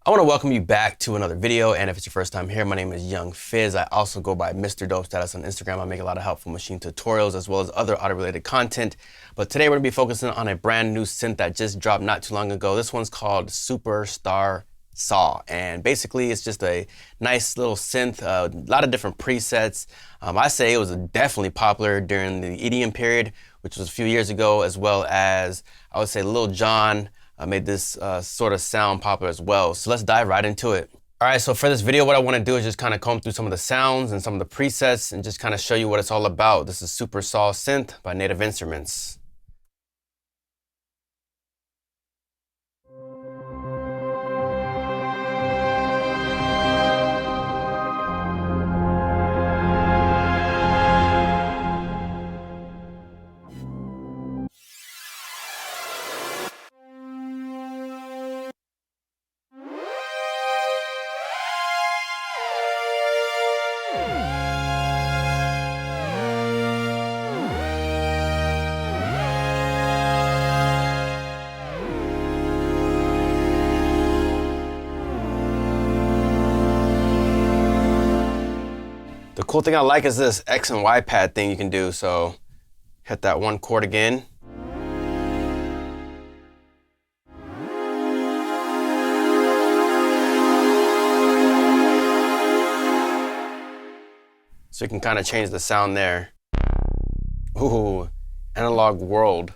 I want to welcome you back to another video, and if it's your first time here, my name is Young Fizz. I also go by Mr. Dope Status on Instagram. I make a lot of helpful machine tutorials as well as other audio-related content. But today we're going to be focusing on a brand new synth that just dropped not too long ago. This one's called SUPERSTARSAW, and basically it's just a nice little synth, a lot of different presets. I say it was definitely popular during the EDM period, which was a few years ago, as well as I would say Lil Jon made this sort of sound popular as well. So let's dive right into it. All right, so for this video, what I want to do is just kind of comb through some of the sounds and some of the presets and just kind of show you what it's all about. This is SUPERSTARSAW Synth by Native Instruments. The cool thing I like is this X and Y pad thing you can do. So hit that one chord again. So you can kind of change the sound there. Ooh, analog world.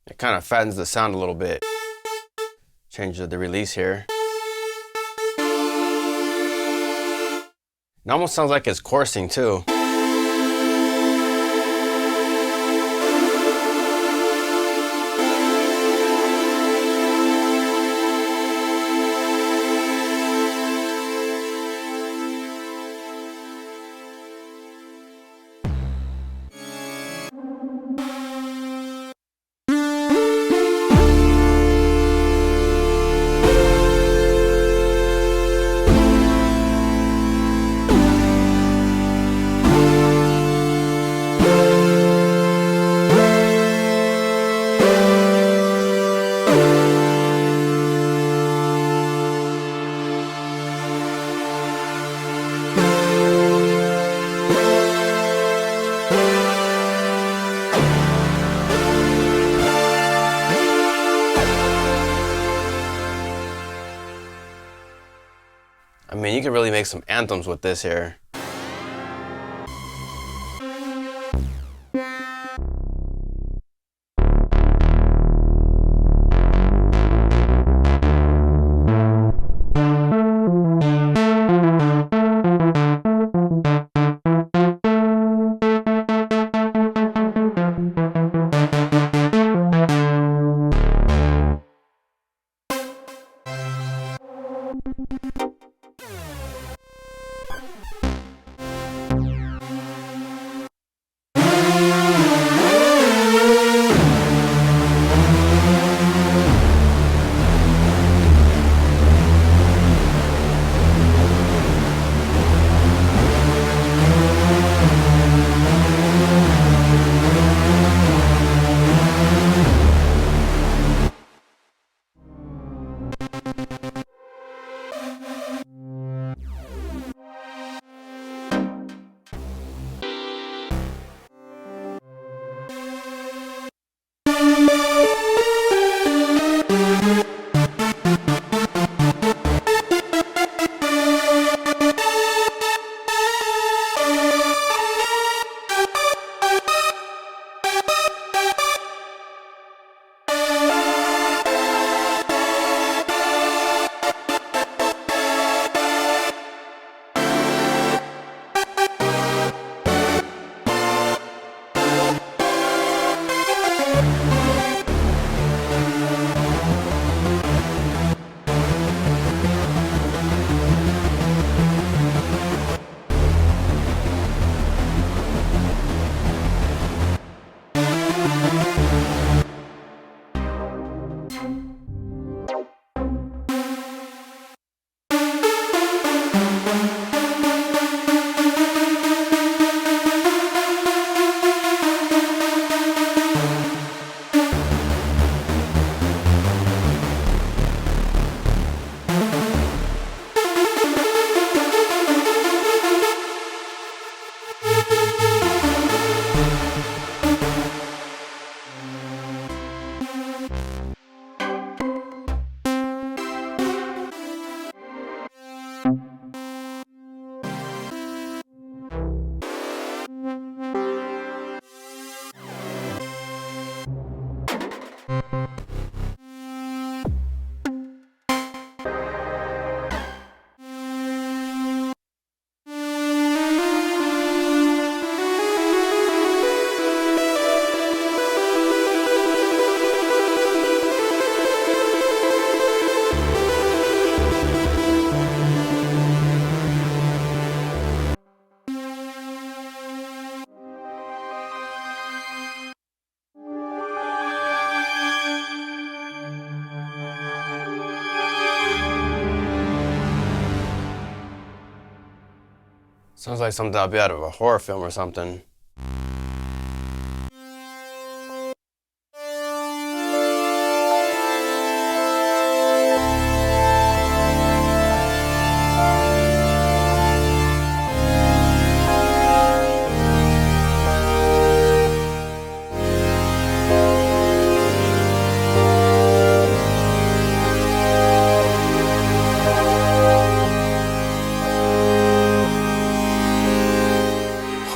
It kind of fattens the sound a little bit. Change the release here. It almost sounds like it's coursing too. I mean, you can really make some anthems with this here. Sounds like something that'll be out of a horror film or something.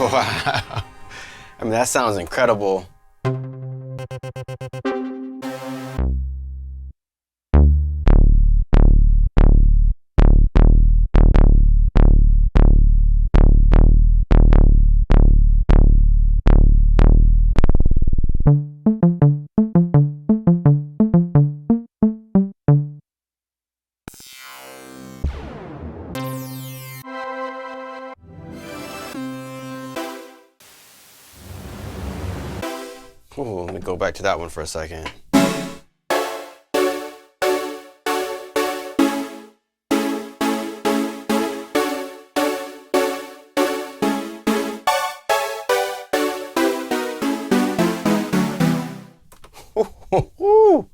Wow. I mean, that sounds incredible. Ooh, let me go back to that one for a second. Ooh.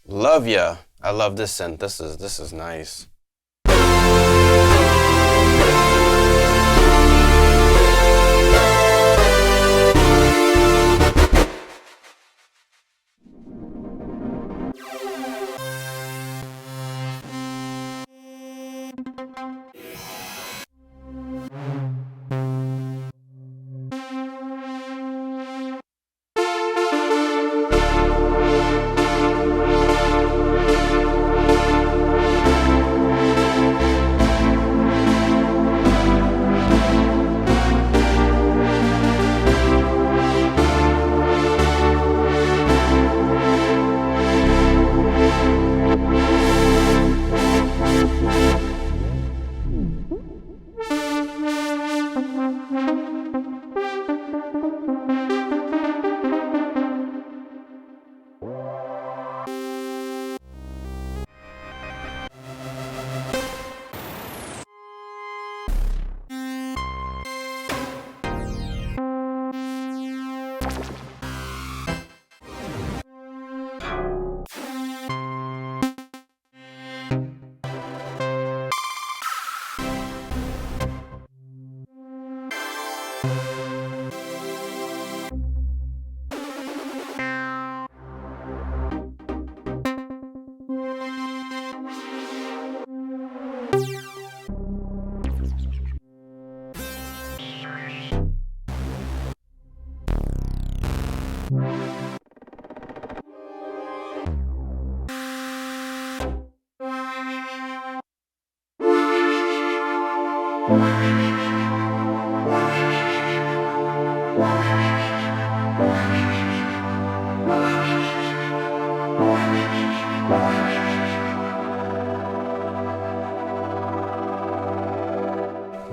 Love ya. I love this synth. This is nice.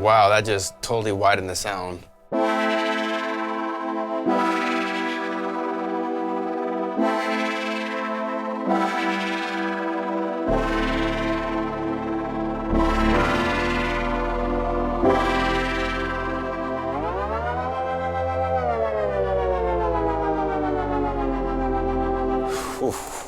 Wow, that just totally widened the sound. Oof.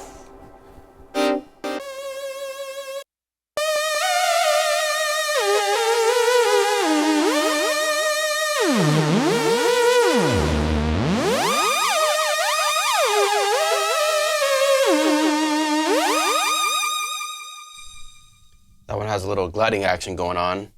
That one has a little gliding action going on.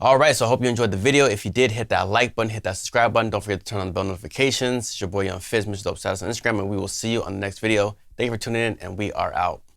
All right, so I hope you enjoyed the video. If you did, hit that like button, hit that subscribe button. Don't forget to turn on the bell notifications. It's your boy Young Fizz, Mr. Dope Status on Instagram, and we will see you on the next video. Thank you for tuning in, and we are out.